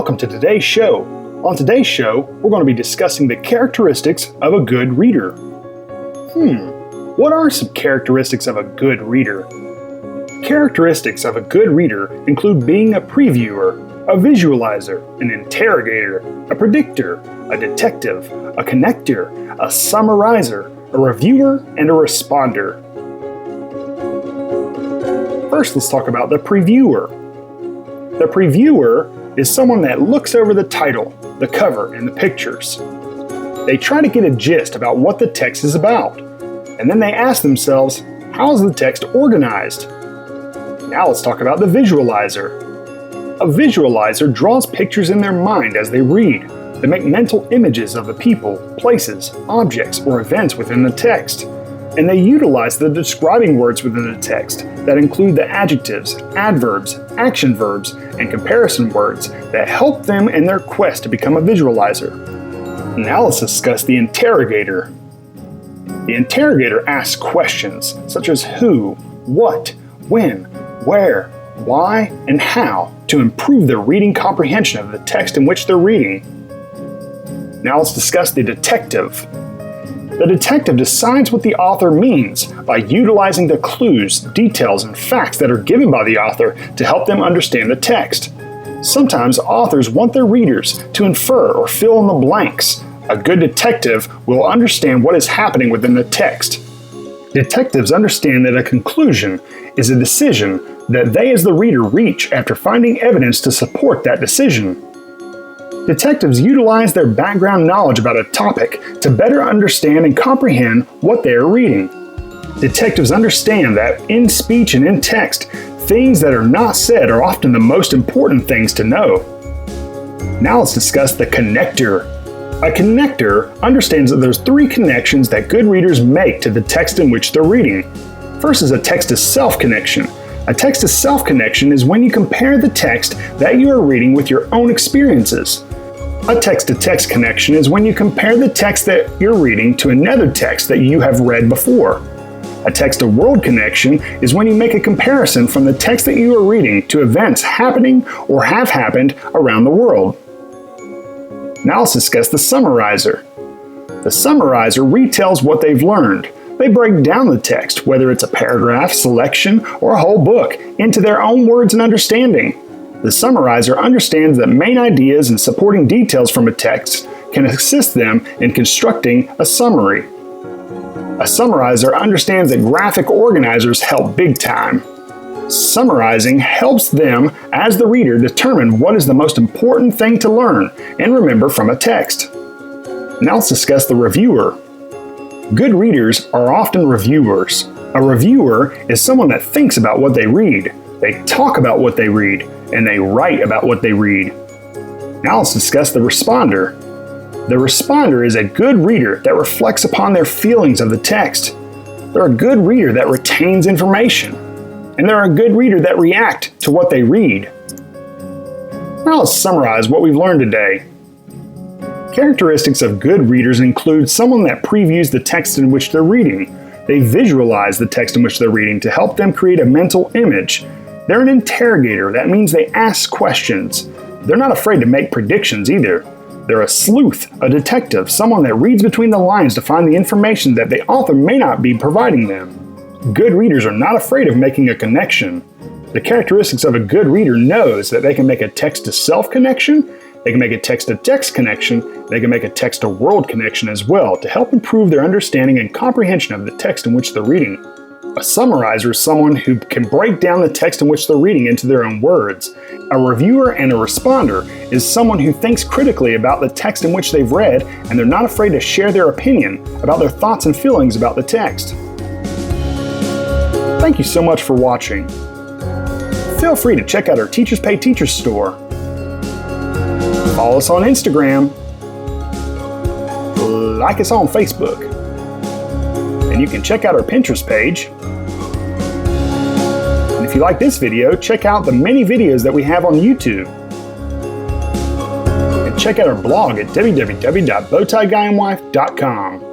welcome to today's show. On today's show, we're going to be discussing the characteristics of a good reader. What are some characteristics of a good reader? Characteristics of a good reader include being a previewer, a visualizer, an interrogator, a predictor, a detective, a connector, a summarizer, a reviewer, and a responder. First, let's talk about the previewer. The previewer is someone that looks over the title, the cover, and the pictures. They try to get a gist about what the text is about, and then they ask themselves, how is the text organized? Now let's talk about the visualizer. A visualizer draws pictures in their mind as they read. They make mental images of the people, places, objects, or events within the text. And they utilize the describing words within the text that include the adjectives, adverbs, action verbs, and comparison words that help them in their quest to become a visualizer. Now let's discuss the interrogator. The interrogator asks questions such as who, what, when, where, why, and how to improve their reading comprehension of the text in which they're reading. Now let's discuss the detective. The detective decides what the author means by utilizing the clues, details, and facts that are given by the author to help them understand the text. Sometimes authors want their readers to infer or fill in the blanks. A good detective will understand what is happening within the text. Detectives understand that a conclusion is a decision that they as the reader reach after finding evidence to support that decision. Detectives utilize their background knowledge about a topic to better understand and comprehend what they are reading. Detectives understand that in speech and in text, things that are not said are often the most important things to know. Now let's discuss the connector. A connector understands that there's three connections that good readers make to the text in which they're reading. First is a text-to-self connection. A text-to-self connection is when you compare the text that you are reading with your own experiences. A text-to-text connection is when you compare the text that you're reading to another text that you have read before. A text-to-world connection is when you make a comparison from the text that you are reading to events happening or have happened around the world. Now let's discuss the summarizer. The summarizer retells what they've learned. They break down the text, whether it's a paragraph, selection, or a whole book, into their own words and understanding. The summarizer understands that main ideas and supporting details from a text can assist them in constructing a summary. A summarizer understands that graphic organizers help big time. Summarizing helps them, as the reader, determine what is the most important thing to learn and remember from a text. Now let's discuss the reviewer. Good readers are often reviewers. A reviewer is someone that thinks about what they read. They talk about what they read, and they write about what they read. Now let's discuss the responder. The responder is a good reader that reflects upon their feelings of the text. They're a good reader that retains information. And they're a good reader that reacts to what they read. Now let's summarize what we've learned today. Characteristics of good readers include someone that previews the text in which they're reading. They visualize the text in which they're reading to help them create a mental image. They're an interrogator. That means they ask questions. They're not afraid to make predictions either. They're a sleuth, a detective, someone that reads between the lines to find the information that the author may not be providing them. Good readers are not afraid of making a connection. The characteristics of a good reader knows that they can make a text-to-self connection, they can make a text-to-text connection, they can make a text-to-world connection as well to help improve their understanding and comprehension of the text in which they're reading. A summarizer is someone who can break down the text in which they're reading into their own words. A reviewer and a responder is someone who thinks critically about the text in which they've read and they're not afraid to share their opinion about their thoughts and feelings about the text. Thank you so much for watching. Feel free to check out our Teachers Pay Teachers store. Follow us on Instagram. Like us on Facebook. And you can check out our Pinterest page. And if you like this video, check out the many videos that we have on YouTube. And check out our blog at www.bowtieguyandwife.com.